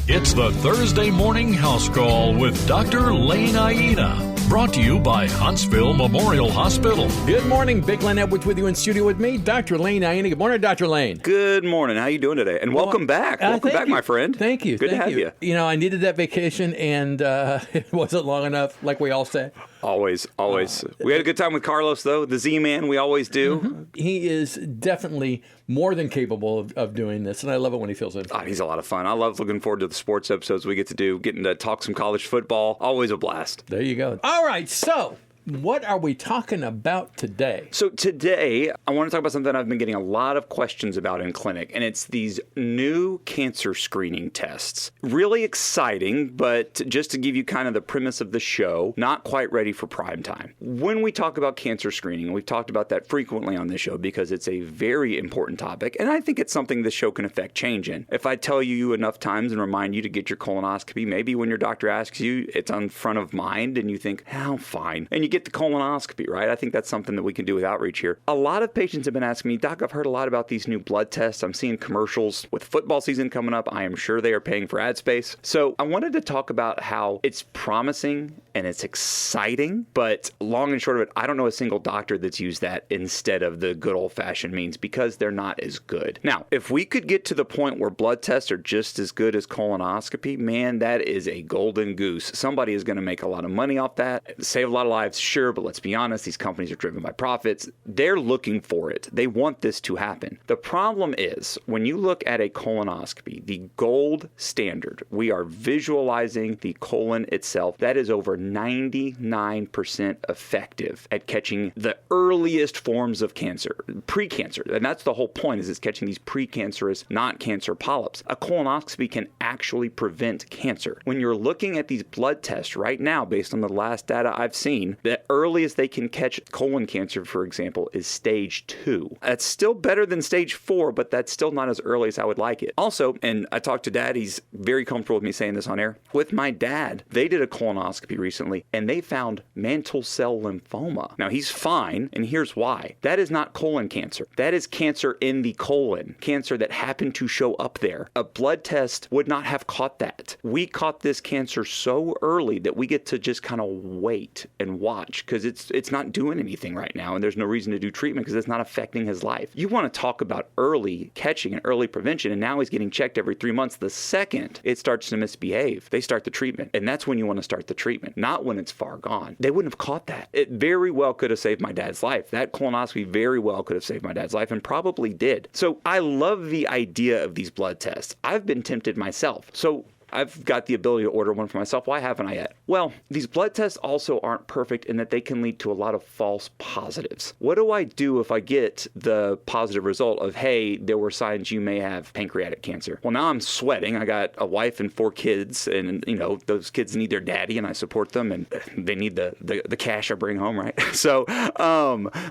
It's the Thursday Morning House Call with Dr. Lane Aiena. Brought to you by Huntsville Memorial Hospital. Good morning. Big Len Edwards with you in studio with me, Dr. Lane Aiena. Good morning, Dr. Lane. Good morning. How you doing today? And welcome back. Welcome back, my friend. Thank you. Good to have you. You know, I needed that vacation, and it wasn't long enough, like we all say. Always. We had a good time with Carlos, though, the Z-Man. We always do. Mm-hmm. He is definitely more than capable of doing this, and I love it when he feels it. Oh, he's a lot of fun. I love looking forward to the sports episodes we get to do, getting to talk some college football. Always a blast. There you go. All right, so what are we talking about today? So today, I want to talk about something I've been getting a lot of questions about in clinic, and it's these new cancer screening tests. Really exciting, but just to give you kind of the premise of the show, not quite ready for prime time. When we talk about cancer screening, we've talked about that frequently on this show because it's a very important topic, and I think it's something this show can affect change in. If I tell you enough times and remind you to get your colonoscopy, maybe when your doctor asks you, it's on front of mind, and you think, oh, fine. And you get the colonoscopy, right? I think that's something that we can do with outreach here. A lot of patients have been asking me, Doc, I've heard a lot about these new blood tests. I'm seeing commercials with football season coming up. I am sure they are paying for ad space. So I wanted to talk about how it's promising and it's exciting, but long and short of it, I don't know a single doctor that's used that instead of the good old-fashioned means because they're not as good. Now, if we could get to the point where blood tests are just as good as colonoscopy, man, that is a golden goose. Somebody is going to make a lot of money off that, save a lot of lives, sure, but let's be honest, these companies are driven by profits. They're looking for it. They want this to happen. The problem is, when you look at a colonoscopy, the gold standard, we are visualizing the colon itself. That is over 99% effective at catching the earliest forms of cancer, precancer. And that's the whole point, is it's catching these precancerous, not cancer polyps. A colonoscopy can actually prevent cancer. When you're looking at these blood tests right now, based on the last data I've seen, the earliest they can catch colon cancer, for example, is stage 2. That's still better than stage 4, but that's still not as early as I would like it. Also, and I talked to Dad, he's very comfortable with me saying this on air. With my dad, they did a colonoscopy recently, and they found mantle cell lymphoma. Now, he's fine, and here's why. That is not colon cancer. That is cancer in the colon, cancer that happened to show up there. A blood test would not have caught that. We caught this cancer so early that we get to just kind of wait and watch, because it's not doing anything right now, and there's no reason to do treatment because it's not affecting his life. You want to talk about early catching and early prevention, and now he's getting checked every 3 months. The second it starts to misbehave, they start the treatment, and that's when you want to start the treatment, not when it's far gone. They wouldn't have caught that. It very well could have saved my dad's life. That colonoscopy very well could have saved my dad's life, and probably did. So I love the idea of these blood tests. I've been tempted myself. So I've got the ability to order one for myself. Why haven't I yet? Well, these blood tests also aren't perfect in that they can lead to a lot of false positives. What do I do if I get the positive result of, hey, there were signs you may have pancreatic cancer? Well, now I'm sweating. I got a wife and 4 kids, and, you know, those kids need their daddy, and I support them, and they need the cash I bring home, right? So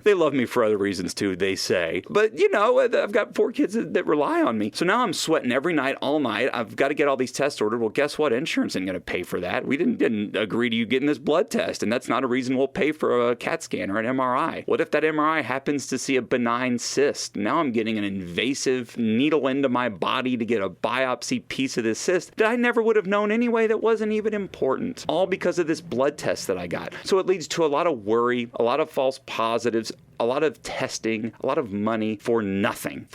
they love me for other reasons, too, they say. But, you know, I've got 4 kids that rely on me. So now I'm sweating every night, all night. I've got to get all these tests ordered. Well, guess what? Insurance isn't going to pay for that. We didn't agree to you getting this blood test, and that's not a reason we'll pay for a CAT scan or an MRI. What if that MRI happens to see a benign cyst? Now I'm getting an invasive needle into my body to get a biopsy piece of this cyst that I never would have known anyway, that wasn't even important, all because of this blood test that I got. So it leads to a lot of worry, a lot of false positives, a lot of testing, a lot of money for nothing.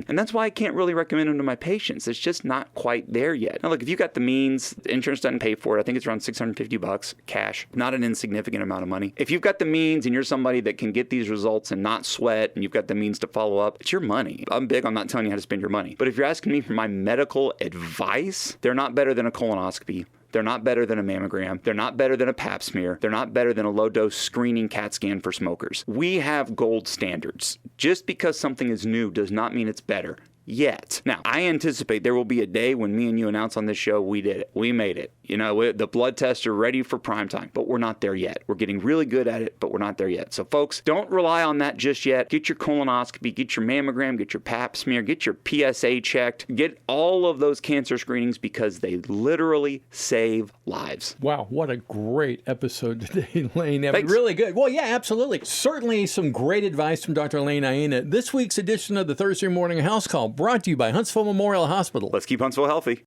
And that's why I can't really recommend them to my patients. It's just not quite there yet. Now, look, if you got the means, the insurance doesn't pay for it. I think it's around $650 cash, not an insignificant amount of money. If you've got the means and you're somebody that can get these results and not sweat, and you've got the means to follow up, it's your money. I'm big on not telling you how to spend your money. But if you're asking me for my medical advice, they're not better than a colonoscopy. They're not better than a mammogram. They're not better than a pap smear. They're not better than a low-dose screening CAT scan for smokers. We have gold standards. Just because something is new does not mean it's better. Yet. Now, I anticipate there will be a day when me and you announce on this show, we did it. We made it. You know, the blood tests are ready for prime time, but we're not there yet. We're getting really good at it, but we're not there yet. So, folks, don't rely on that just yet. Get your colonoscopy, get your mammogram, get your pap smear, get your PSA checked, get all of those cancer screenings because they literally save lives. Wow, what a great episode today, Lane. Thanks. Really good. Well, yeah, absolutely. Certainly some great advice from Dr. Lane Aiena. This week's edition of the Thursday Morning House Call brought to you by Huntsville Memorial Hospital. Let's keep Huntsville healthy.